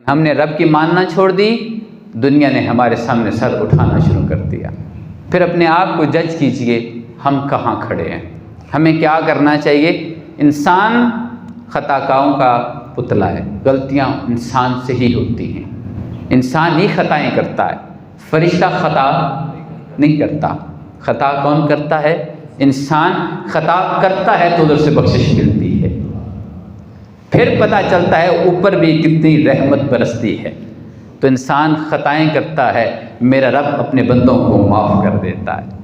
हमने रब की मानना छोड़ दी, दुनिया ने हमारे सामने सर उठाना शुरू कर दिया। फिर अपने आप को जज कीजिए, हम कहाँ खड़े हैं, हमें क्या करना चाहिए। इंसान खताकाओं का पुतला है, गलतियाँ इंसान से ही होती हैं, इंसान ही खताएं करता है, फरिश्ता खता नहीं करता। खता कौन करता है? इंसान खता करता है तो उधर से बख्शिश मिलती है, फिर पता चलता है ऊपर भी कितनी रहमत बरसती है। तो इंसान खताएं करता है, मेरा रब अपने बंदों को माफ़ कर देता है।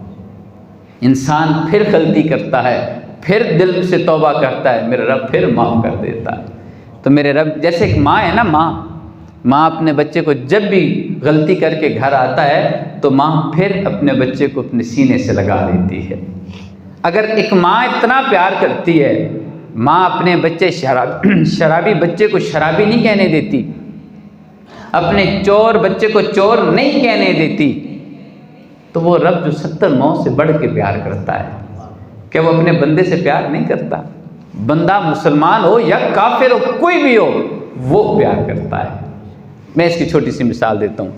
इंसान फिर गलती करता है, फिर दिल से तौबा करता है, मेरा रब फिर माफ़ कर देता है। तो मेरे रब जैसे एक माँ है ना, माँ अपने बच्चे को जब भी गलती करके घर आता है तो माँ फिर अपने बच्चे को अपने सीने से लगा लेती है। अगर एक माँ इतना प्यार करती है, माँ अपने बच्चे शराबी बच्चे को शराबी नहीं कहने देती, अपने चोर बच्चे को चोर नहीं कहने देती, तो वो रब जो 70 मौत से बढ़ के प्यार करता है, क्या वो अपने बंदे से प्यार नहीं करता? बंदा मुसलमान हो या काफिर हो, कोई भी हो, वो प्यार करता है। मैं इसकी छोटी सी मिसाल देता हूँ।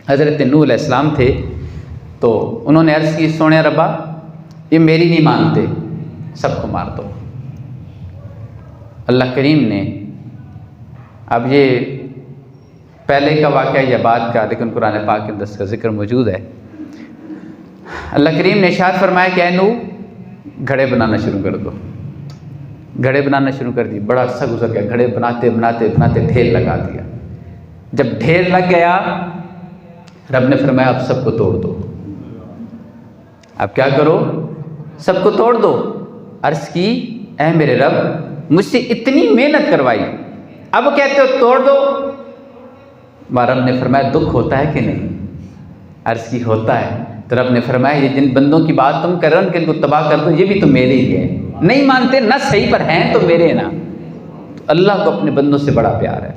हज़रत नूह अलैहिस्सलाम थे, तो उन्होंने अर्ज़ की, सोने रब्बा ये मेरी नहीं मानते, सबको मार दो। अल्लाह करीम ने, अब ये पहले का वाक़या या बाद का, लेकिन कुरान पाक के अंदर इसका जिक्र मौजूद है। अल्लाह करीम ने इरशाद फरमाया कि ऐ नूह घड़े बनाना शुरू कर दो। घड़े बनाना शुरू कर दी, बड़ा अर्सा गुजर गया, घड़े बनाते बनाते बनाते ढेर लगा दिया। जब ढेर लग गया, रब ने फरमाया अब सबको तोड़ दो। अब क्या करो? सबको तोड़ दो। अर्ज़ की, ऐ मेरे रब, मुझसे इतनी मेहनत करवाई, अब कहते हो तोड़ दो। रब ने फरमाया दुख होता है कि नहीं? अर्ज़ की होता है। तो रब ने फरमाया ये जिन बंदों की बात तुम कर रहे हो उनके इनको तबाह कर दो, ये भी तो मेरे ही है, नहीं मानते ना सही पर हैं तो मेरे ना। तो अल्लाह को अपने बंदों से बड़ा प्यार है।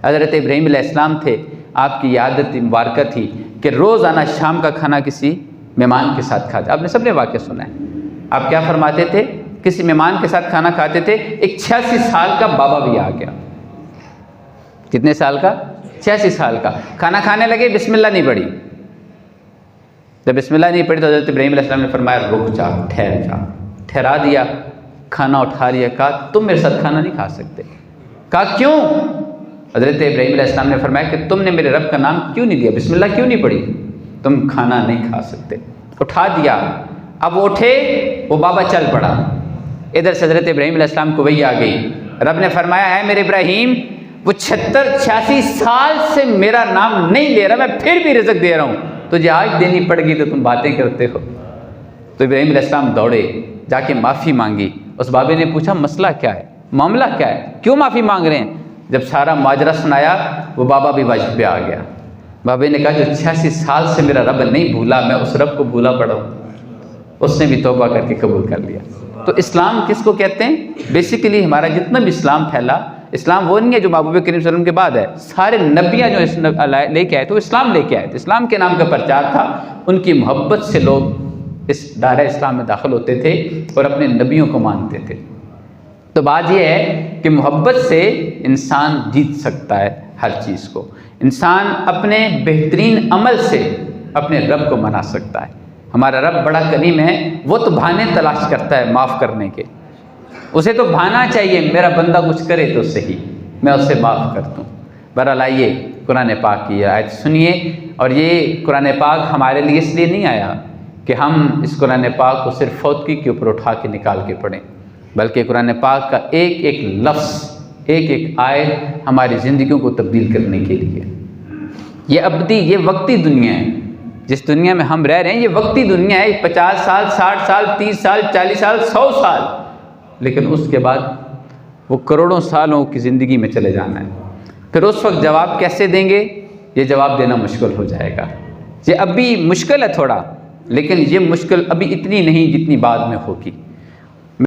हज़रत इब्राहीम अलैहिस्सलाम थे, आपकी आदत मुबारक थी कि रोज़ाना शाम का खाना किसी मेहमान के साथ खाते। आपने सबने वाक़या सुना है। आप क्या फरमाते थे? किसी मेहमान के साथ खाना खाते थे। एक 86 साल का बाबा भी आ गया। कितने साल का? 86 साल का। खाना खाने लगे, बिस्मिल्लाह नहीं पड़ी। जब बिस्मिल्लाह नहीं पड़ी तो हज़रत इब्राहीम अलैहिस्सलाम ने फरमाया रुक जा, ठहर जा। ठहरा दिया, खाना उठा लिया, कहा तुम मेरे साथ खाना नहीं खा सकते। कहा क्यों? हज़रत इब्राहीम अलैहिस्सलाम ने फरमाया कि तुमने मेरे रब का नाम क्यों नहीं लिया, बिस्मिल्लाह क्यों नहीं पड़ी, तुम खाना नहीं खा सकते। उठा दिया। अब वो उठे, वो बाबा चल पड़ा। इधर से हज़रत इब्राहीम अलैहिस्सलाम को वही आ गई। रब ने फरमाया है मेरे इब्राहीम, वो 76-86 साल से मेरा नाम नहीं ले रहा, मैं फिर भी रिज़्क़ दे रहा हूँ, तुझे आज देनी पड़ेगी तो तुम बातें करते हो। तो इब्राहीम अलैहिस्सलाम दौड़े, जाके माफ़ी मांगी। उस बाबे ने पूछा मसला क्या है, मामला क्या है, क्यों माफ़ी मांग रहे हैं? जब सारा माजरा सुनाया, वो बाबा भी वजह पे आ गया। बाबे ने कहा जो 86 साल से मेरा रब नहीं भूला, मैं उस रब को भूला पड़ा हूँ। उसने भी तौबा करके कबूल कर लिया। तो इस्लाम किसको कहते हैं? बेसिकली हमारा जितना भी इस्लाम फैला, इस्लाम वो नहीं है जो महबूब करीम सल्लल्लाहु अलैहि वसल्लम के बाद है। सारे नबियाँ जो लेके आए तो इस्लाम लेके आए थे, इस्लाम के नाम का प्रचार था। उनकी मोहब्बत से लोग इस दायरा इस्लाम में दाखिल होते थे और अपने नबियों को मानते थे। तो बात यह है कि मोहब्बत से इंसान जीत सकता है हर चीज़ को। इंसान अपने बेहतरीन अमल से अपने रब को मना सकता है। हमारा रब बड़ा करीम है, वो तो बहाने तलाश करता है माफ़ करने के। उसे तो बहाना चाहिए, मेरा बंदा कुछ करे तो सही, मैं उससे माफ़ कर दूँ। बहरहाल आइए कुरान पाक की आयत सुनिए। और ये कुरान पाक हमारे लिए इसलिए नहीं आया कि हम इस कुरान पाक को सिर्फ फौतगी के ऊपर उठा के निकाल के पढ़ें, बल्कि कुरान पाक का एक एक लफ्ज़, एक एक आयत हमारी ज़िंदगियों को तब्दील करने के लिए। ये अब्दी, ये वक्ती दुनिया है। जिस दुनिया में हम रह रहे हैं ये वक्ती दुनिया है। 50 साल, 60 साल, 30 साल, 40 साल, 100 साल, लेकिन उसके बाद वो करोड़ों सालों की ज़िंदगी में चले जाना है। फिर उस वक्त जवाब कैसे देंगे? ये जवाब देना मुश्किल हो जाएगा। ये अभी मुश्किल है थोड़ा, लेकिन ये मुश्किल अभी इतनी नहीं जितनी बाद में होगी।